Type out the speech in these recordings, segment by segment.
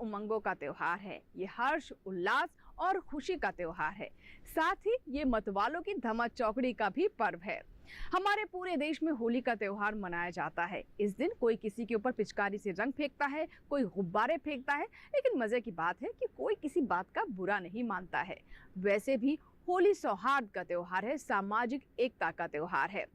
उमंगों का त्योहार है। ये हर्ष, उल्लास और खुशी का त्योहार है। साथ ही ये मतवालों की धमा चौकड़ी का भी पर्व है। हमारे पूरे देश में होली का त्योहार मनाया जाता है। इस दिन कोई किसी के ऊपर पिचकारी से रंग फेंकता है, कोई गुब्बारे फेंकता है, लेकिन मजे की बात है कि कोई किसी बात का बुरा नहीं मानता है। वैसे भी होली सौहार्द का त्योहार है, सामाजिक एकता का त्योहार है।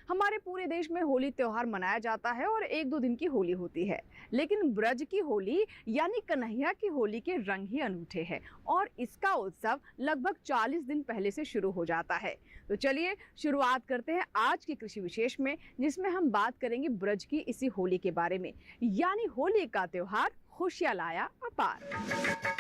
हमारे पूरे देश में होली त्योहार मनाया जाता है और 1-2 दिन की होली होती है, लेकिन ब्रज की होली यानी कन्हैया की होली के रंग ही अनूठे हैं और इसका उत्सव लगभग 40 दिन पहले से शुरू हो जाता है। तो चलिए शुरुआत करते हैं आज की कृषि विशेष में, जिसमें हम बात करेंगे ब्रज की इसी होली के बारे में, यानी होली का त्योहार खुशियां लाया अपार।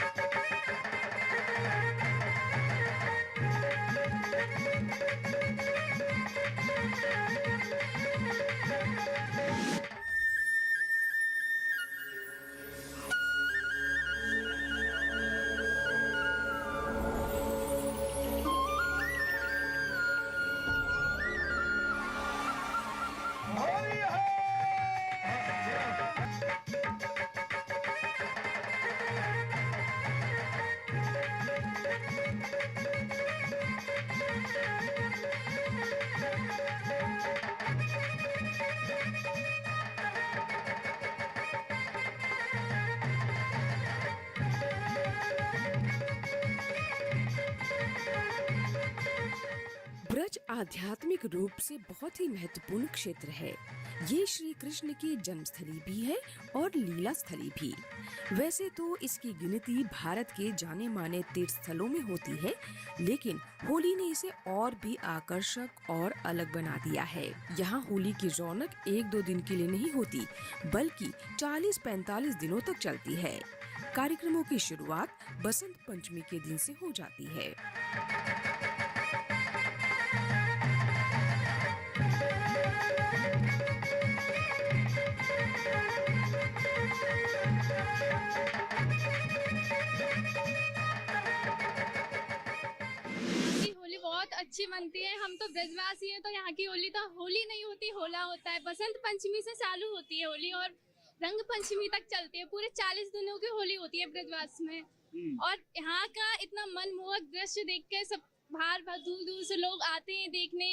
ब्रज आध्यात्मिक रूप से बहुत ही महत्वपूर्ण क्षेत्र है। ये श्री कृष्ण की जन्मस्थली भी है और लीला स्थली भी। वैसे तो इसकी गिनती भारत के जाने माने तीर्थ स्थलों में होती है, लेकिन होली ने इसे और भी आकर्षक और अलग बना दिया है। यहाँ होली की रौनक 1-2 दिन के लिए नहीं होती, बल्कि 40-45 दिनों तक चलती है। कार्यक्रमों की शुरुआत बसंत पंचमी के दिन से हो जाती है। अच्छी बनती है। हम तो ब्रजवासी हैं, तो यहाँ की होली तो होली नहीं होती, होला होता है। बसंत पंचमी से चालू होती है होली और रंग पंचमी तक चलती है। पूरे 40 दिनों की होली होती है ब्रजवास में। और यहाँ का इतना मनमोहक दृश्य देख के सब बाहर दूर दूर से लोग आते हैं देखने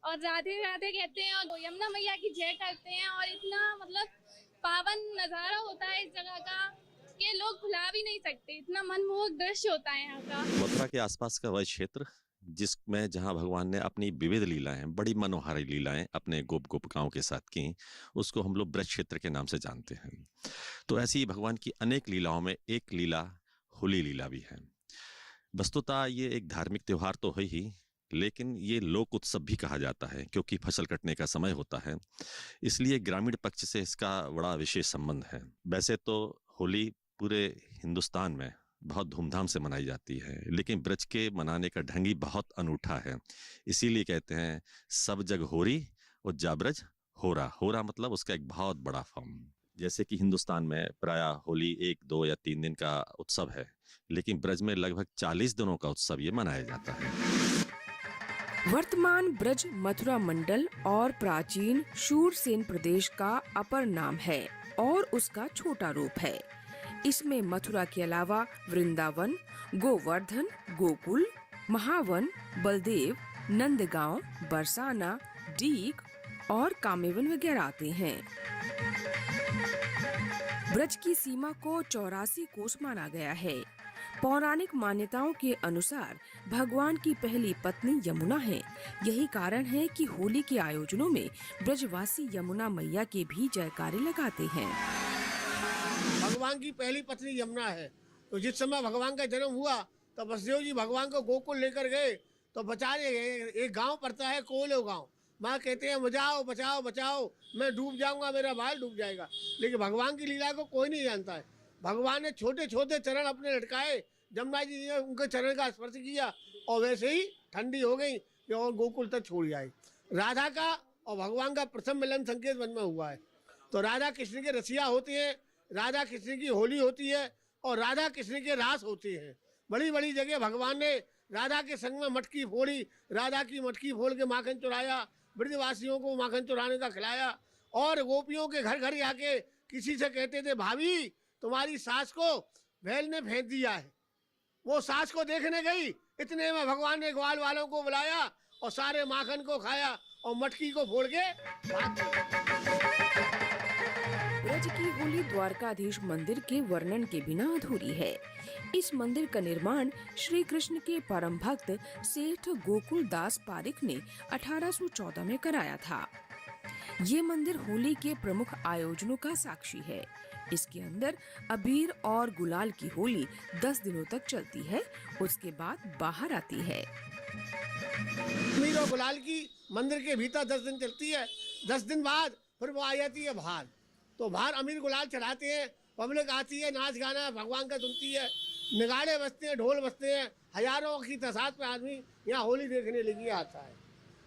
और राधे राधे कहते हैं और यमुना मैया की जय करते हैं। और इतना मतलब पावन नजारा होता है इस जगह का कि लोग भुला भी नहीं सकते। इतना मनमोहक दृश्य होता है यहाँ का। मथुरा के आसपास का वह क्षेत्र जिसमें जहां भगवान ने अपनी विविध लीलाएं, बड़ी मनोहारी लीलाएं अपने गोप गोपिकाओं के साथ की, उसको हम लोग ब्रज क्षेत्र के नाम से जानते हैं। तो ऐसी भगवान की अनेक लीलाओं में एक लीला होली लीला भी है। वस्तुतः ये एक धार्मिक त्योहार तो है ही, लेकिन ये लोक उत्सव भी कहा जाता है, क्योंकि फसल कटने का समय होता है, इसलिए ग्रामीण पक्ष से इसका बड़ा विशेष संबंध है। वैसे तो होली पूरे हिंदुस्तान में बहुत धूमधाम से मनाई जाती है, लेकिन ब्रज के मनाने का ढंग ही बहुत अनूठा है। इसीलिए कहते हैं सब जग होरी और जाब्रज होरा। होरा मतलब उसका एक बहुत बड़ा फॉर्म। जैसे कि हिंदुस्तान में प्राय होली 1, 2 या 3 दिन का उत्सव है, लेकिन ब्रज में लगभग 40 दिनों का उत्सव ये मनाया जाता है। वर्तमान ब्रज मथुरा मंडल और प्राचीन शूरसेन प्रदेश का अपर नाम है और उसका छोटा रूप है। इसमें मथुरा के अलावा वृंदावन, गोवर्धन, गोकुल, महावन, बलदेव, नंदगांव, बरसाना, डीग और कामेवन वगैरह आते हैं। ब्रज की सीमा को 84 कोस माना गया है। पौराणिक मान्यताओं के अनुसार भगवान की पहली पत्नी यमुना है। यही कारण है कि होली के आयोजनों में ब्रजवासी यमुना मैया के भी जयकारे लगाते हैं। भगवान की पहली पत्नी यमुना है। तो जिस समय भगवान का जन्म हुआ तो वसुदेव जी भगवान को गोकुल लेकर गए, तो बचाने गए। एक गांव पड़ता है कोलो गांव। माँ कहते हैं बचाओ बचाओ बचाओ, मैं डूब जाऊंगा, मेरा बाल डूब जाएगा। लेकिन भगवान की लीला को कोई नहीं जानता है। भगवान ने छोटे छोटे चरण अपने लटकाए, जमुना जी ने उनके चरण का स्पर्श किया और वैसे ही ठंडी हो गई और गोकुल तक छोड़ आई। राधा का और भगवान का प्रथम मिलन संकेत वन में हुआ है। तो राधा कृष्ण के रसिया होती है, राधा कृष्ण की होली होती है और राधा कृष्ण के रास होती है। बड़ी बड़ी जगह भगवान ने राधा के संग में मटकी फोड़ी, राधा की मटकी फोड़ के माखन चुराया, ब्रजवासियों को माखन चुराने का खिलाया। और गोपियों के घर घर आके किसी से कहते थे भाभी तुम्हारी सास को बैल ने फेंक दिया है। वो सास को देखने गई, इतने में भगवान ने ग्वाल वालों को बुलाया और सारे माखन को खाया और मटकी को फोड़ के भाग गई। ब्रज की होली द्वारकाधीश मंदिर के वर्णन के बिना अधूरी है। इस मंदिर का निर्माण श्री कृष्ण के परम भक्त सेठ गोकुल दास पारिक ने 1814 में कराया था। ये मंदिर होली के प्रमुख आयोजनों का साक्षी है। इसके अंदर अबीर और गुलाल की होली 10 दिनों तक चलती है, उसके बाद बाहर आती है। अबीर और गुलाल की मंदिर के भीतर 10 दिन चलती है। 10 दिन बाद फिर वो आ जाती है बाहर। तो बाहर अबीर गुलाल चढ़ाते हैं, पब्लिक आती है, नाच गाना भगवान का सुनती है, नगाड़े बजते हैं, ढोल बजते हैं, हजारों की तादाद में आदमी यहाँ होली देखने लगी आता है।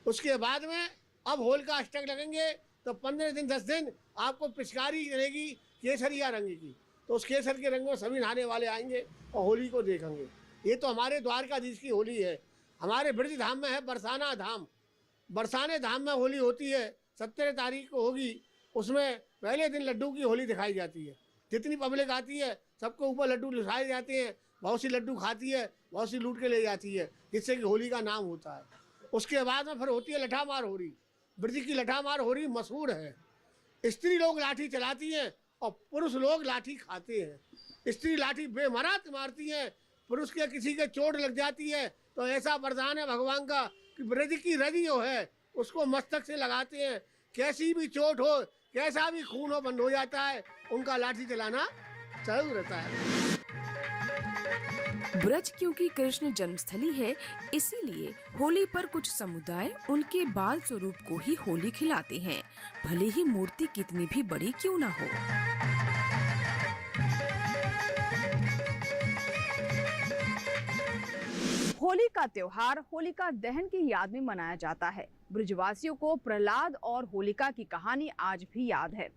उसके बाद में अब होल का अष्टक लगेंगे तो 15 दिन 10 दिन आपको पिचकारी रहेगी केसरिया रंग की। तो उस केसर के रंग में सभी नहाने वाले आएंगे और होली को देखेंगे। ये तो हमारे द्वारकाधीश की होली है। हमारे ब्रज धाम में है बरसाना धाम। बरसाने धाम में होली होती है, 17 तारीख को होगी। उसमें पहले दिन लड्डू की होली दिखाई जाती है। जितनी पब्लिक आती है सबको ऊपर लड्डू लिखाए जाते हैं। बहुत सी लड्डू खाती है, बहुत सी लूट के ले जाती है, जिससे कि होली का नाम होता है। उसके बाद में फिर होती है लठामार होली। ब्रज की लठामार होली मशहूर है। स्त्री लोग लाठी चलाती हैं और पुरुष लोग लाठी खाते हैं। स्त्री लाठी बेमरात मारती हैं, पुरुष के किसी के चोट लग जाती है तो ऐसा वरदान है भगवान का कि ब्रज की रजी जो है उसको मस्तक से लगाते हैं। कैसी भी चोट हो, कैसा भी खून हो, बंद हो जाता है। उनका लाठी चलाना चालू रहता है। ब्रज क्योंकि कृष्ण जन्मस्थली है, इसीलिए होली पर कुछ समुदाय उनके बाल स्वरूप को ही होली खिलाते हैं, भले ही मूर्ति कितनी भी बड़ी क्यों ना हो। होली का त्योहार होलिका दहन की याद में मनाया जाता है। ब्रजवासियों को प्रहलाद और होलिका की कहानी आज भी याद है।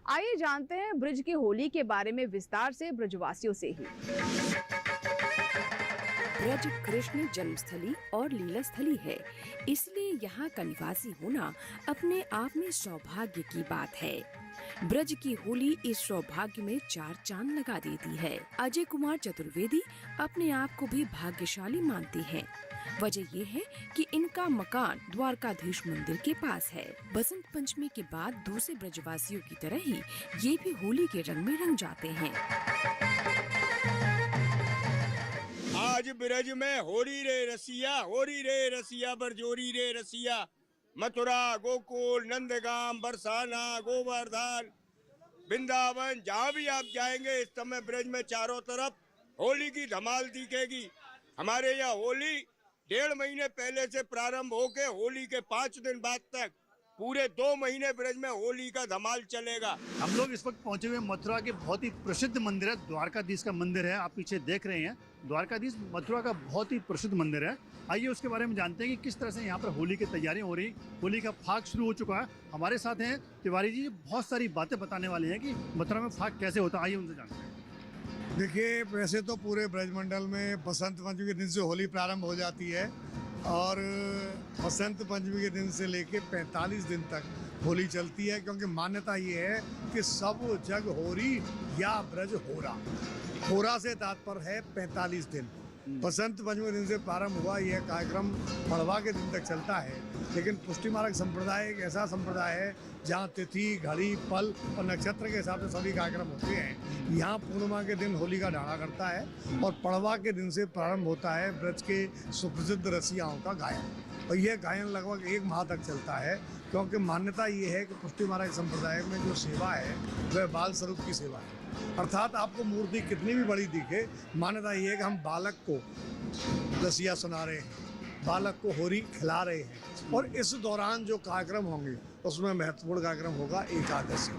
आइए जानते हैं ब्रज की होली के बारे में विस्तार से ब्रजवासियों से ही। ब्रज कृष्ण जन्मस्थली और लीला स्थली है, इसलिए यहाँ का निवासी होना अपने आप में सौभाग्य की बात है। ब्रज की होली इस सौभाग्य में 4 चांद लगा देती है। अजय कुमार चतुर्वेदी अपने आप को भी भाग्यशाली मानते हैं। वजह ये है कि इनका मकान द्वारकाधीश मंदिर के पास है। बसंत पंचमी के बाद दूसरे ब्रजवासियों की तरह ही ये भी होली के रंग में रंग जाते हैं। आज ब्रज में होरी रे रसिया बरजोरी रे रसिया। मथुरा, गोकुल, नंदगाम, बरसाना, गोवर्धन, वृंदावन, जहाँ भी आप जाएंगे इस समय ब्रज में चारों तरफ होली की धमाल दिखेगी। हमारे यहाँ होली 1.5 महीने पहले से प्रारंभ होके होली के 5 दिन बाद तक पूरे 2 महीने ब्रज में होली का धमाल चलेगा। हम लोग इस वक्त पहुंचे हुए मथुरा के बहुत ही प्रसिद्ध मंदिर है, द्वारकाधीश का मंदिर है। आप पीछे देख रहे हैं, द्वारकाधीश मथुरा का बहुत ही प्रसिद्ध मंदिर है। आइए उसके बारे में जानते हैं कि किस तरह से यहाँ पर होली की तैयारियां हो रही। होली का फाग शुरू हो चुका है। हमारे साथ हैं तिवारी जी, बहुत सारी बातें बताने वाले हैं कि मथुरा में फाग कैसे होता है। आइए उनसे जानते हैं। देखिए, वैसे तो पूरे ब्रजमंडल में बसंत पंचमी के दिन से होली प्रारंभ हो जाती है और बसंत पंचमी के दिन से लेके 45 दिन तक होली चलती है, क्योंकि मान्यता ये है कि सब जग होरी या ब्रज होरा। होरा से तात्पर्य है 45 दिन। बसंत पंचमी दिन से प्रारंभ हुआ यह कार्यक्रम पड़वा के दिन तक चलता है। लेकिन पुष्टि मार्ग संप्रदाय एक ऐसा संप्रदाय है जहाँ तिथि, घड़ी, पल और नक्षत्र के हिसाब से सभी कार्यक्रम होते हैं। यहाँ पूर्णिमा के दिन होली का ढाणा करता है और पड़वा के दिन से प्रारंभ होता है ब्रज के सुप्रसिद्ध रसियाओं का गायन। और यह गायन लगभग 1 माह तक चलता है, क्योंकि मान्यता ये है कि पुष्टि मार्ग संप्रदाय में जो सेवा है वह बाल स्वरूप की सेवा है। अर्थात आपको मूर्ति कितनी भी बड़ी दिखे, मान्यता ये है कि हम बालक को रसिया सुना रहे हैं, बालक को होली खिला रहे हैं। और इस दौरान जो कार्यक्रम होंगे उसमें महत्वपूर्ण कार्यक्रम होगा एकादशी,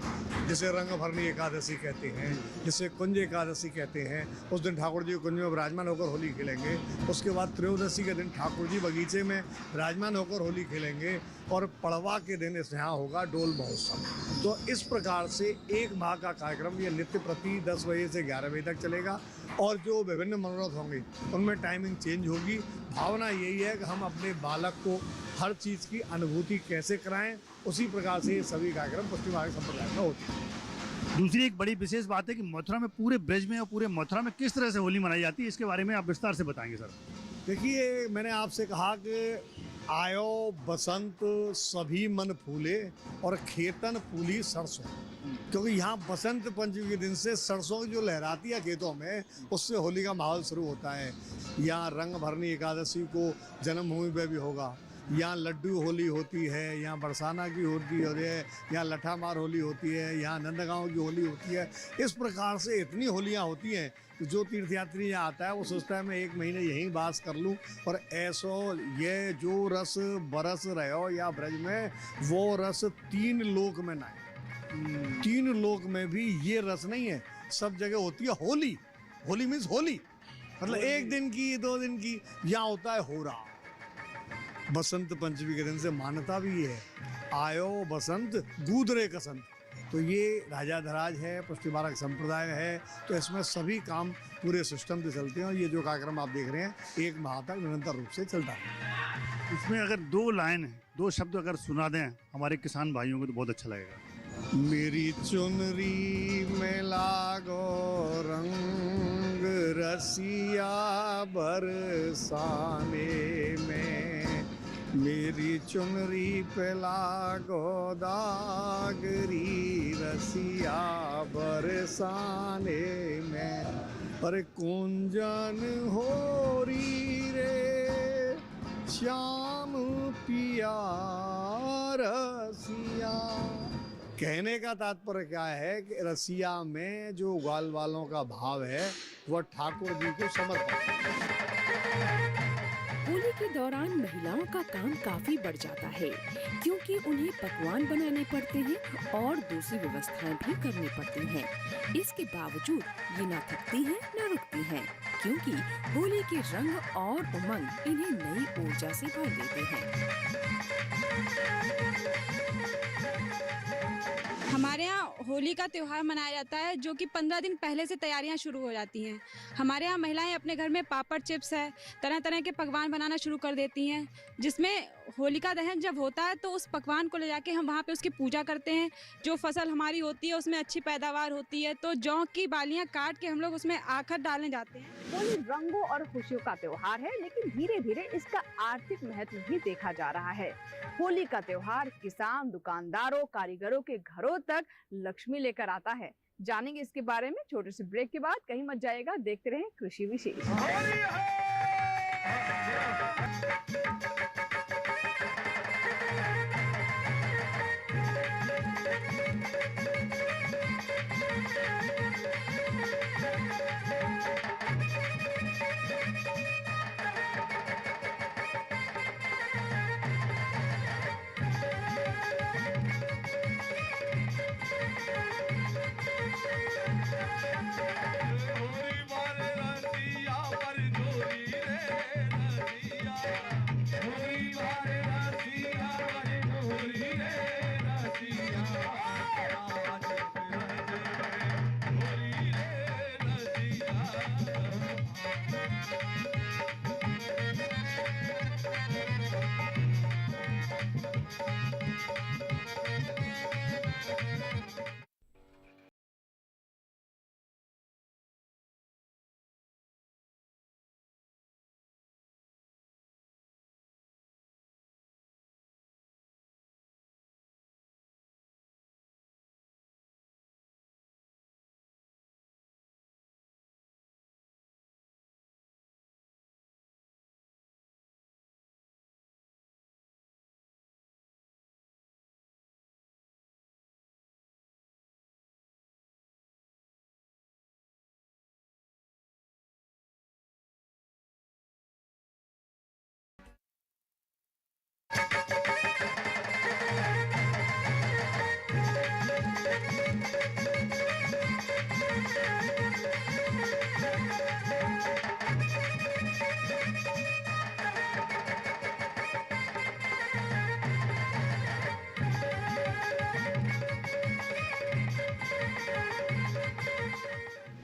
जिसे रंग भरनी एकादशी कहते हैं, जिसे कुंज एकादशी कहते हैं। उस दिन ठाकुर जी कुंज में विराजमान होकर होली खेलेंगे। उसके बाद त्रयोदशी के दिन ठाकुर जी बगीचे में विराजमान होकर होली खेलेंगे और पड़वा के दिन इस यहाँ होगा डोल महोत्सव। तो इस प्रकार से 1 माह का कार्यक्रम ये नित्य प्रति 10 बजे से 11 बजे तक चलेगा। और जो विभिन्न मनोरथ होंगे उनमें टाइमिंग चेंज होगी। भावना यही है कि हम अपने बालक को हर चीज़ की अनुभूति कैसे कराएं, उसी प्रकार से ये सभी कार्यक्रम पुष्टि मार्ग संप्रदाय में होते हैं। दूसरी एक बड़ी विशेष बात है कि मथुरा में पूरे ब्रज में और पूरे मथुरा में किस तरह से होली मनाई जाती है, इसके बारे में आप विस्तार से बताएंगे सर। देखिए, मैंने आपसे कहा कि आयो बसंत सभी मन फूले और खेतन फूली सरसों, क्योंकि यहाँ बसंत पंचमी के दिन से सरसों जो लहराती है खेतों में, उससे होली का माहौल शुरू होता है। यहाँ रंग भरनी एकादशी को जन्मभूमि पे भी होगा, यहाँ लड्डू होली होती है, यहाँ बरसाना की होती है, यहाँ लठामार होली होती है, यहाँ नंदगांव की होली होती है। इस प्रकार से इतनी होलियाँ होती हैं कि जो तीर्थयात्री यहाँ आता है वो सोचता है मैं 1 महीने यहीं बास कर लूँ, और ऐसो ये जो रस बरस रहे हो या ब्रज में, वो रस 3 लोक में ना है। 3 लोक में भी ये रस नहीं है। सब जगह होती है होली। होली मीन्स होली, मतलब 1 दिन की 2 दिन की। यहाँ होता है होरा। बसंत पंचमी के दिन से मान्यता भी है, आयो बसंत गूदरे कसंत। तो ये राजा धराज है, पुष्टिबारक संप्रदाय है, तो इसमें सभी काम पूरे सिस्टम से चलते हैं। और ये जो कार्यक्रम आप देख रहे हैं 1 माह तक निरंतर रूप से चलता है। इसमें अगर 2 लाइन है, 2 शब्द अगर सुना दें हमारे किसान भाइयों को तो बहुत अच्छा लगेगा। मेरी चुनरी में लागो रंग रसिया बरसाने में, मेरी चुनरी पे लागो दागरी रसिया बरसाने में। अरे कुंजन होरी रे श्याम पिया रसिया। कहने का तात्पर्य क्या है कि रसिया में जो ग्वाल वालों का भाव है वह ठाकुर जी को समर्पित। होली के दौरान महिलाओं का काम काफी बढ़ जाता है, क्योंकि उन्हें पकवान बनाने पड़ते हैं और दूसरी व्यवस्थाएं भी करनी पड़ती हैं। इसके बावजूद ये न थकती हैं न रुकती हैं, क्योंकि होली के रंग और उमंग इन्हें नई ऊर्जा से भर देते हैं। हमारे यहाँ होली का त्यौहार मनाया जाता है, जो कि 15 दिन पहले से तैयारियां शुरू हो जाती हैं। हमारे यहाँ महिलाएं अपने घर में पापड़ चिप्स है, तरह तरह के पकवान बनाना शुरू कर देती हैं, जिसमें होलिका दहन जब होता है तो उस पकवान को ले जाके हम वहाँ पे उसकी पूजा करते हैं। जो फसल हमारी होती है उसमें अच्छी पैदावार होती है, तो जौ की बालियाँ काट के हम लोग उसमें आखर डालने जाते हैं। होली रंगों और खुशियों का त्योहार है, लेकिन धीरे धीरे इसका आर्थिक महत्व भी देखा जा रहा है। होली का त्योहार किसान, दुकानदारों, कारीगरों के घरों तक लक्ष्मी लेकर आता है। जानेंगे इसके बारे में छोटे से ब्रेक के बाद। कहीं मत जाएगा, देखते रहें कृषि विशेष।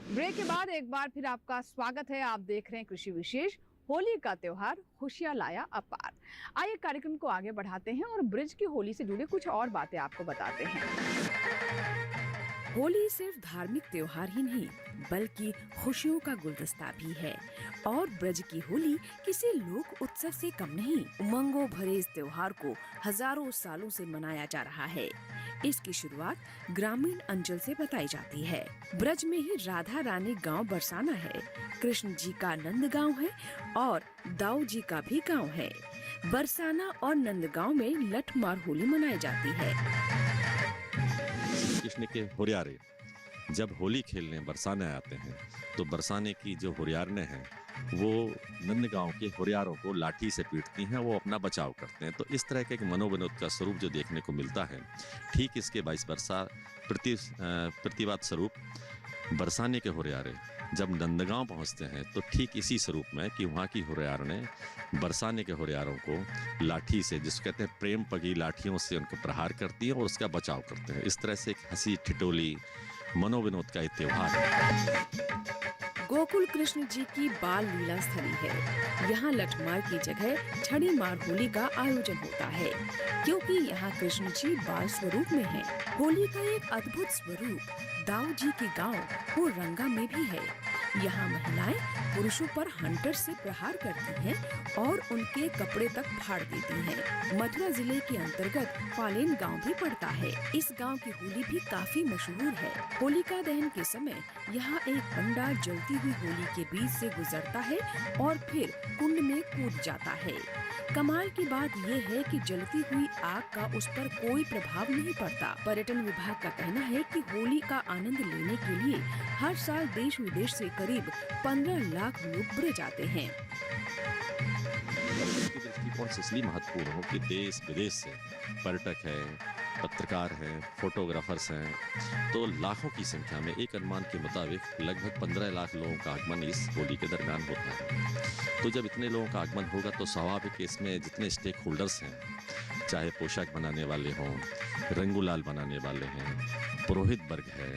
ब्रेक के बाद एक बार फिर आपका स्वागत है। आप देख रहे हैं कृषि विशेष। होली का त्योहार खुशियां लाया अपार। आइए कार्यक्रम को आगे बढ़ाते हैं और ब्रिज की होली से जुड़ी कुछ और बातें आपको बताते हैं। होली सिर्फ धार्मिक त्योहार ही नहीं बल्कि खुशियों का गुलदस्ता भी है और ब्रज की होली किसी लोक उत्सव से कम नहीं। उमंगों भरे इस त्योहार को हजारों सालों से मनाया जा रहा है। इसकी शुरुआत ग्रामीण अंचल से बताई जाती है। ब्रज में ही राधा रानी गांव बरसाना है, कृष्ण जी का नंद गांव है और दाऊ जी का भी गांव है। बरसाना और नंद गांव में लठमार होली मनाई जाती है। कृष्ण के हुरियारे जब होली खेलने बरसाने आते हैं तो बरसाने की जो हुरियारने हैं वो नंदगांव के हुरियारों को लाठी से पीटती हैं, वो अपना बचाव करते हैं। तो इस तरह के एक मनोविनोद का स्वरूप जो देखने को मिलता है, ठीक इसके 22 वर्षा प्रतिवाद स्वरूप बरसाने के हुरियारे जब नंदगांव पहुंचते हैं तो ठीक इसी स्वरूप में कि वहाँ की हुरियारने बरसाने के हुरियारों को लाठी से, जिसको कहते हैं प्रेम पगी लाठियों से उनको प्रहार करती हैं और उसका बचाव करते हैं। इस तरह से एक हंसी ठिठोली मनोविनोद का एक त्योहार है। गोकुल कृष्ण जी की बाल लीला स्थली है। यहाँ लठमार की जगह छड़ी मार होली का आयोजन होता है क्योंकि यहाँ कृष्ण जी बाल स्वरूप में हैं। होली का एक अद्भुत स्वरूप दाऊ जी के गांव वो रंगा में भी है। यहाँ महिलाएं पुरुषों पर हंटर से प्रहार करती हैं और उनके कपड़े तक फाड़ देती हैं। मथुरा जिले के अंतर्गत पालेन गांव भी पड़ता है। इस गांव की होली भी काफी मशहूर है। होलिका दहन के समय यहाँ एक पंडा जलती हुई होली के बीच से गुजरता है और फिर कुंड में कूद जाता है। कमाल की बात यह है कि जलती हुई आग का उस पर कोई प्रभाव नहीं पड़ता। पर्यटन विभाग का कहना है कि होली का आनंद लेने के लिए हर साल देश विदेश से करीब 15 लाख लोग ब्रज आते हैं। इसके दृष्टिकोण से इसलिए महत्वपूर्ण हो कि देश विदेश से पर्यटक हैं, पत्रकार हैं, फोटोग्राफर्स हैं, तो लाखों की संख्या में एक अनुमान के मुताबिक लगभग 15 लाख लोगों का आगमन इस होली के दरमियान होता है। तो जब इतने लोगों का आगमन होगा तो स्वाभाविक इसमें जितने स्टेक होल्डर्स हैं, चाहे पोशाक बनाने वाले हों, रंगुलाल बनाने वाले हैं, पुरोहित वर्ग है,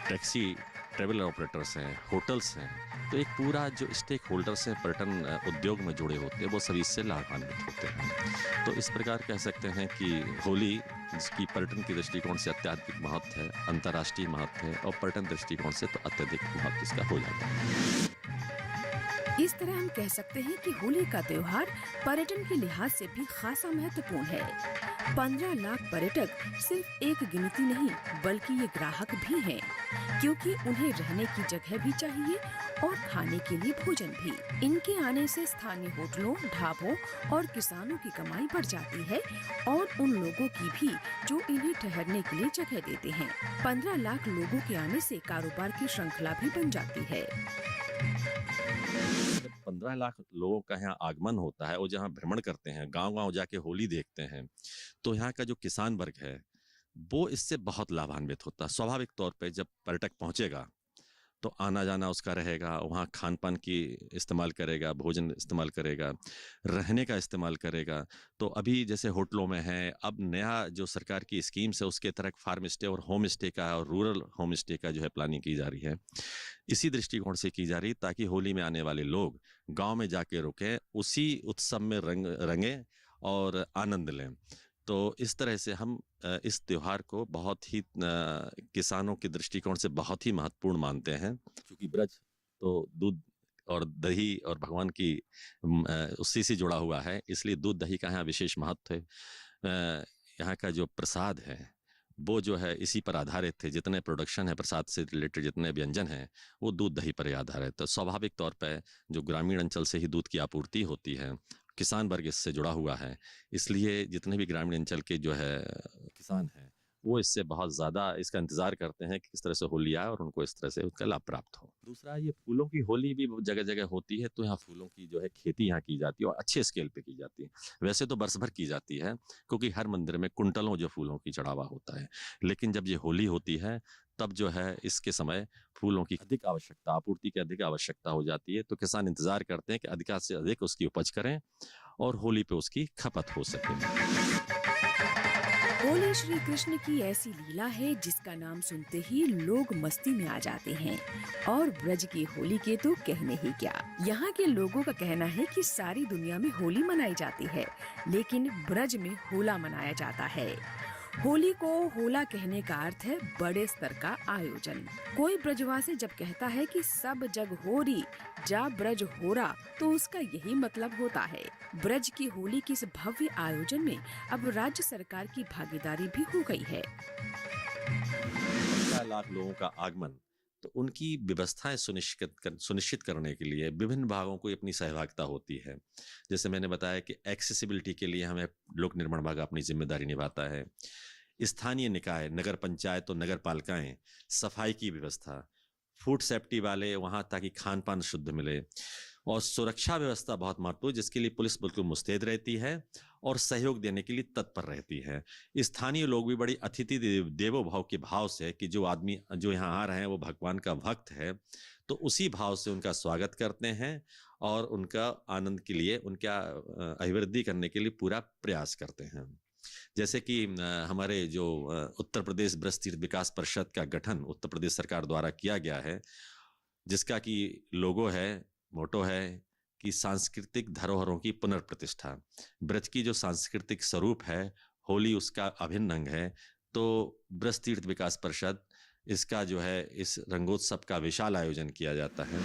टैक्सी ट्रेवल ऑपरेटर्स हैं, होटल्स हैं, तो एक पूरा जो स्टेक होल्डर्स हैं पर्यटन उद्योग में जुड़े होते हैं वो सभी इससे लाभान्वित होते हैं। तो इस प्रकार कह सकते हैं कि होली जिसकी पर्यटन की दृष्टिकोण से अत्यधिक महत्व है, अंतर्राष्ट्रीय महत्व है और पर्यटन दृष्टिकोण से तो अत्यधिक महत्व इसका हो जाता है। इस तरह हम कह सकते हैं कि होली का त्योहार पर्यटन के लिहाज से भी खासा महत्वपूर्ण है। 15 लाख पर्यटक सिर्फ एक गिनती नहीं बल्कि ये ग्राहक भी हैं, क्योंकि उन्हें रहने की जगह भी चाहिए और खाने के लिए भोजन भी। इनके आने से स्थानीय होटलों, ढाबों और किसानों की कमाई बढ़ जाती है और उन लोगों की भी जो इन्हें ठहरने के लिए जगह देते हैं। 15 लाख लोगों के आने से कारोबार की श्रृंखला भी बन जाती है। 15 लाख लोगों का यहाँ आगमन होता है और जहाँ भ्रमण करते हैं, गांव-गांव जाके होली देखते हैं, तो यहाँ का जो किसान वर्ग है वो इससे बहुत लाभान्वित होता है। स्वाभाविक तौर पे जब पर्यटक पहुंचेगा तो आना जाना उसका रहेगा, वहाँ खान पान की इस्तेमाल करेगा, भोजन इस्तेमाल करेगा, रहने का इस्तेमाल करेगा। तो अभी जैसे होटलों में है, अब नया जो सरकार की स्कीम्स है उसके तहत फार्म स्टे और होम स्टे का और रूरल होम स्टे का जो है प्लानिंग की जा रही है। इसी दृष्टिकोण से की जा रही ताकि होली में आने वाले लोग गांव में जाके रुकें, उसी उत्सव में रंगें और आनंद लें। तो इस तरह से हम इस त्योहार को बहुत ही किसानों के दृष्टिकोण से बहुत ही महत्वपूर्ण मानते हैं, क्योंकि ब्रज तो दूध और दही और भगवान की उसी से जुड़ा हुआ है, इसलिए दूध दही का यहाँ विशेष महत्व है। यहाँ का जो प्रसाद है वो जो है इसी पर आधारित है। जितने प्रोडक्शन है प्रसाद से रिलेटेड, जितने व्यंजन हैं वो दूध दही पर आधारित है। तो स्वाभाविक तौर पर जो ग्रामीण अंचल से ही दूध की आपूर्ति होती है, किसान वर्ग इससे जुड़ा हुआ है, इसलिए जितने भी ग्रामीण अंचल के जो है किसान हैं वो इससे बहुत ज़्यादा इसका इंतज़ार करते हैं कि किस तरह से होली आए और उनको इस तरह से उसका लाभ प्राप्त हो। दूसरा, ये फूलों की होली भी जगह जगह होती है, तो यहाँ फूलों की जो है खेती यहाँ की जाती है और अच्छे स्केल पे की जाती है। वैसे तो बरस भर की जाती है क्योंकि हर मंदिर में कुंटलों जो फूलों की चढ़ावा होता है, लेकिन जब ये होली होती है तब जो है इसके समय फूलों की अधिक आवश्यकता, आपूर्ति की अधिक आवश्यकता हो जाती है। तो किसान इंतजार करते हैं कि अधिक से अधिक उसकी उपज करें और होली पे उसकी खपत हो सके। होली श्री कृष्ण की ऐसी लीला है जिसका नाम सुनते ही लोग मस्ती में आ जाते हैं और ब्रज की होली के तो कहने ही क्या। यहाँ के लोगों का कहना है कि सारी दुनिया में होली मनाई जाती है, लेकिन ब्रज में होला मनाया जाता है। होली को होला कहने का अर्थ है बड़े स्तर का आयोजन। कोई ब्रजवासी जब कहता है कि सब जग होरी जा ब्रज होरा, तो उसका यही मतलब होता है। ब्रज की होली के इस भव्य आयोजन में अब राज्य सरकार की भागीदारी भी हो गई है। 15 लाख लोगों का आगमन, तो उनकी व्यवस्थाएं सुनिश्चित करने के लिए विभिन्न भागों को अपनी सहभागिता होती है। जैसे मैंने बताया कि एक्सेसिबिलिटी के लिए हमें लोक निर्माण विभाग अपनी जिम्मेदारी निभाता है। स्थानीय निकाय, नगर पंचायत और नगर पालिकाएं सफाई की व्यवस्था, फूड सेफ्टी वाले वहाँ ताकि खान पान शुद्ध मिले, और सुरक्षा व्यवस्था बहुत महत्वपूर्ण, जिसके लिए पुलिस बिल्कुल मुस्तैद रहती है और सहयोग देने के लिए तत्पर रहती है। स्थानीय लोग भी बड़ी अतिथि देवो भाव के भाव से कि जो आदमी जो यहाँ आ रहे हैं वो भगवान का भक्त है, तो उसी भाव से उनका स्वागत करते हैं और उनका आनंद के लिए, उनका अभिवृद्धि करने के लिए पूरा प्रयास करते हैं। जैसे कि हमारे जो उत्तर प्रदेश ब्रज तीर्थ विकास परिषद का गठन उत्तर प्रदेश सरकार द्वारा किया गया है, जिसका कि लोगो है, मोटो है कि सांस्कृतिक धरोहरों की पुनर्प्रतिष्ठा। ब्रज की जो सांस्कृतिक स्वरूप है, होली उसका अभिन्न अंग है, तो ब्रज तीर्थ विकास परिषद इसका जो है इस रंगोत्सव का विशाल आयोजन किया जाता है।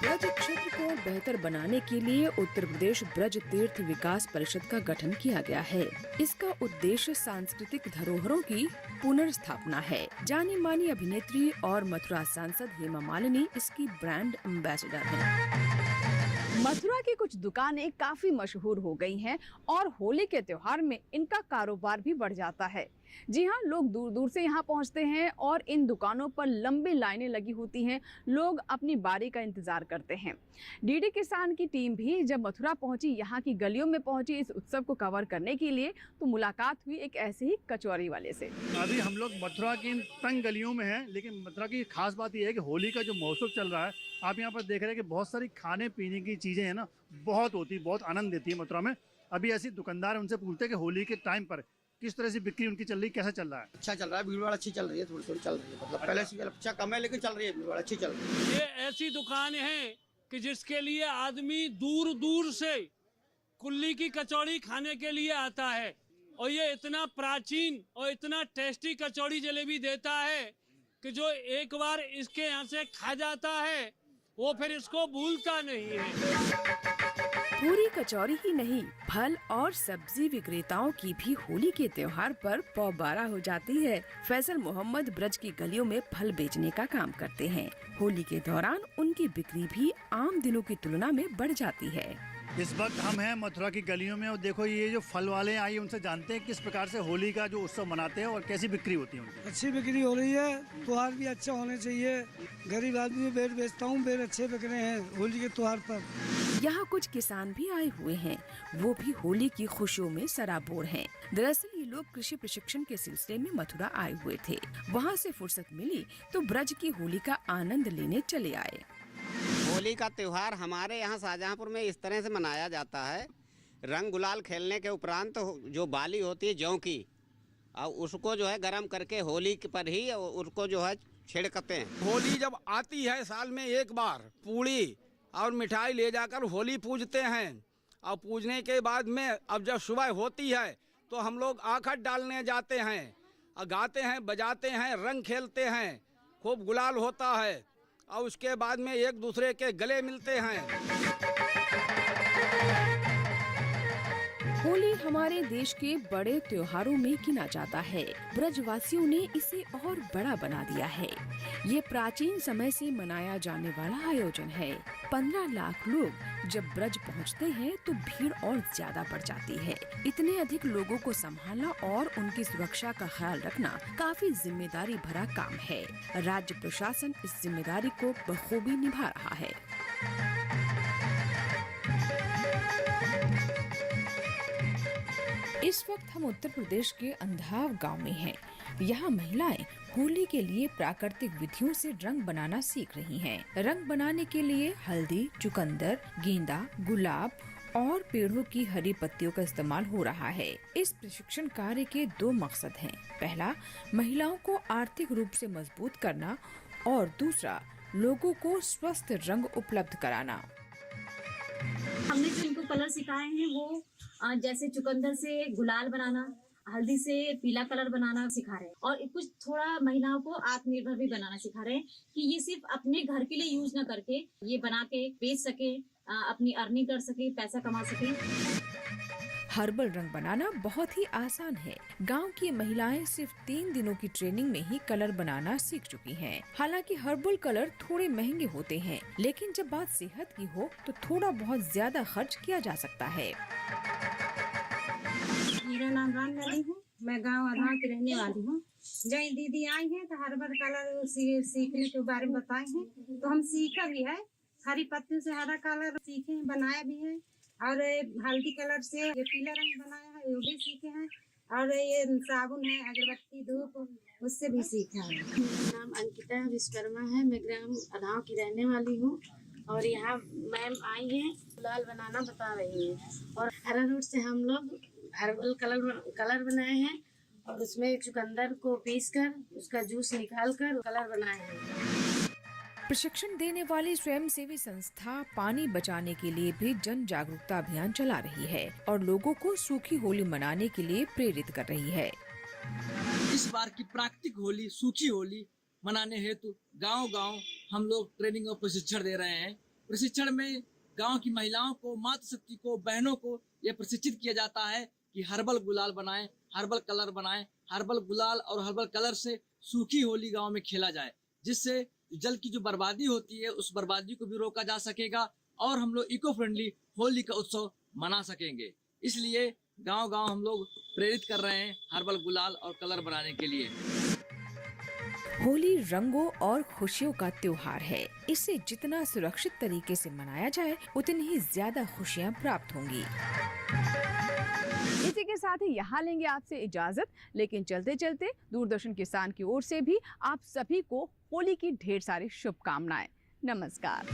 ब्रज क्षेत्र को बेहतर बनाने के लिए उत्तर प्रदेश ब्रज तीर्थ विकास परिषद का गठन किया गया है। इसका उद्देश्य सांस्कृतिक धरोहरों की पुनर्स्थापना है। जानी मानी अभिनेत्री और मथुरा सांसद हेमा मालिनी इसकी ब्रांड एम्बेसडर हैं। मथुरा की कुछ दुकानें काफी मशहूर हो गई हैं और होली के त्योहार में इनका कारोबार भी बढ़ जाता है। जी हाँ, लोग दूर दूर से यहाँ पहुँचते हैं और इन दुकानों पर लंबी लाइनें लगी होती हैं। लोग अपनी बारी का इंतजार करते हैं। डीडी किसान की टीम भी जब मथुरा पहुंची, यहाँ की गलियों में पहुंची इस उत्सव को कवर करने के लिए, तो मुलाकात हुई एक ऐसे ही कचौरी वाले से। अभी हम लोग मथुरा की इन तंग गलियों में हैं, लेकिन मथुरा की खास बात यह है कि होली का जो महोत्सव चल रहा है, आप यहाँ पर देख रहे हैं कि बहुत सारी खाने पीने की चीज़ें हैं ना, बहुत होती है, बहुत आनंद देती है मथुरा में। अभी ऐसी दुकानदार उनसे पूछते हैं कि होली के टाइम पर किस तरह से बिक्री उनकी चल रही, कैसा चल रहा है? अच्छा चल रहा है, भीड़ भाड़ अच्छी चल रही है, थोड़ी थोड़ी चल रही है, मतलब पहले से अच्छा कम है लेकिन चल रही है, भीड़ भाड़ अच्छी चल रही है। ये ऐसी दुकान है कि जिसके लिए आदमी दूर दूर से कुल्ली की कचौड़ी खाने के लिए आता है, और ये इतना प्राचीन और इतना टेस्टी कचौड़ी जलेबी देता है कि जो एक बार इसके यहाँ से खा जाता है वो फिर इसको भूलता नहीं है। पूरी कचौरी ही नहीं, फल और सब्जी विक्रेताओं की भी होली के त्योहार पर पौबारा हो जाती है। फैसल मोहम्मद ब्रज की गलियों में फल बेचने का काम करते हैं। होली के दौरान उनकी बिक्री भी आम दिनों की तुलना में बढ़ जाती है। इस वक्त हम हैं मथुरा की गलियों में और देखो ये जो फल वाले आइए उनसे जानते हैं किस प्रकार से होली का जो उत्सव मनाते हैं और कैसी बिक्री होती है उनकी। अच्छी बिक्री हो रही है, त्योहार भी अच्छा होने चाहिए। गरीब आदमी बेर बेचता हूँ, बेर अच्छे बिक रहे हैं होली के त्योहार पर। यहाँ कुछ किसान भी आए हुए हैं, वो भी होली की खुशियों में सराबोर हैं। दरअसल ये लोग कृषि प्रशिक्षण के सिलसिले में मथुरा आए हुए थे। वहाँ से फुर्सत मिली तो ब्रज की होली का आनंद लेने चले आए। होली का त्यौहार हमारे यहाँ शाहजहाँपुर में इस तरह से मनाया जाता है। रंग गुलाल खेलने के उपरांत जो बाली होती है जौ की, और उसको जो है गर्म करके होली पर ही उसको जो है छिड़कते हैं। होली जब आती है साल में एक बार, पूड़ी और मिठाई ले जाकर होली पूजते हैं, और पूजने के बाद में अब जब सुबह होती है तो हम लोग आखट डालने जाते हैं और गाते हैं, बजाते हैं, रंग खेलते हैं, खूब गुलाल होता है, और उसके बाद में एक दूसरे के गले मिलते हैं। होली हमारे देश के बड़े त्योहारों में गिना जाता है। ब्रजवासियों ने इसे और बड़ा बना दिया है। ये प्राचीन समय से मनाया जाने वाला आयोजन है। 15 लाख लोग जब ब्रज पहुंचते हैं तो भीड़ और ज्यादा बढ़ जाती है। इतने अधिक लोगों को संभालना और उनकी सुरक्षा का ख्याल रखना काफी जिम्मेदारी भरा काम है। राज्य प्रशासन इस जिम्मेदारी को बखूबी निभा रहा है। इस वक्त हम उत्तर प्रदेश के अंधाव गांव में हैं। यहाँ महिलाएं होली के लिए प्राकृतिक विधियों से रंग बनाना सीख रही हैं। रंग बनाने के लिए हल्दी, चुकंदर, गेंदा, गुलाब और पेड़ों की हरी पत्तियों का इस्तेमाल हो रहा है। इस प्रशिक्षण कार्य के 2 मकसद हैं। पहला, महिलाओं को आर्थिक रूप से मजबूत करना और दूसरा, लोगों को स्वस्थ रंग उपलब्ध कराना। हमने जो इनको कलर सिखाए हैं वो जैसे चुकंदर से गुलाल बनाना, हल्दी से पीला कलर बनाना सिखा रहे हैं और कुछ थोड़ा महिलाओं को आत्मनिर्भर भी बनाना सिखा रहे हैं कि ये सिर्फ अपने घर के लिए यूज ना करके ये बना के बेच सके, अपनी अर्निंग कर सके, पैसा कमा सके। हर्बल रंग बनाना बहुत ही आसान है। गांव की महिलाएं सिर्फ 3 दिनों की ट्रेनिंग में ही कलर बनाना सीख चुकी हैं। हालांकि हर्बल कलर थोड़े महंगे होते हैं, लेकिन जब बात सेहत की हो तो थोड़ा बहुत ज्यादा खर्च किया जा सकता है। मेरा नाम राम नली हूँ, मैं गांव आधार की रहने वाली हूँ। जय दीदी आई हैं तो हर्बल कलर सीखने के बारे में बताए हैं, तो हम सीखा भी है। हरी पत्तियों से हरा कलर सीखे हैं, बनाया भी है, और हल्दी कलर से ये पीला रंग बनाया है, वो भी सीखे हैं, और ये साबुन है, अगरबत्ती, धूप, उससे भी सीखा है। मेरा नाम अंकिता विश्वकर्मा है, मैं ग्राम अधाव की रहने वाली हूँ और यहाँ मैम आई हैं, गुलाल बनाना बता रही हैं। और हरा रूट से हम लोग हर्बल कलर बनाए हैं और उसमें चुकंदर को पीसकर उसका जूस निकालकर कलर बनाए हैं। प्रशिक्षण देने वाली स्वयंसेवी संस्था पानी बचाने के लिए भी जन जागरूकता अभियान चला रही है और लोगों को सूखी होली मनाने के लिए प्रेरित कर रही है। इस बार की प्राकृतिक होली, सूखी होली मनाने हेतु गांव-गांव हम लोग ट्रेनिंग और प्रशिक्षण दे रहे हैं। प्रशिक्षण में गांव की महिलाओं को, मातृशक्ति को, बहनों को यह प्रशिक्षित किया जाता है कि हर्बल गुलाल बनाएं, हर्बल कलर बनाएं। हर्बल गुलाल और हर्बल कलर से सूखी होली गाँव में खेला जाए, जिससे जल की जो बर्बादी होती है उस बर्बादी को भी रोका जा सकेगा और हम लोग इको फ्रेंडली होली का उत्सव मना सकेंगे। इसलिए गांव-गांव हम लोग प्रेरित कर रहे हैं हर्बल गुलाल और कलर बनाने के लिए। होली रंगों और खुशियों का त्योहार है। इसे जितना सुरक्षित तरीके से मनाया जाए उतनी ही ज्यादा खुशियाँ प्राप्त होंगी। इसी के साथ ही यहाँ लेंगे आपसे इजाजत, लेकिन चलते चलते दूरदर्शन किसान की ओर से भी आप सभी को होली की ढेर सारी शुभकामनाएं। नमस्कार।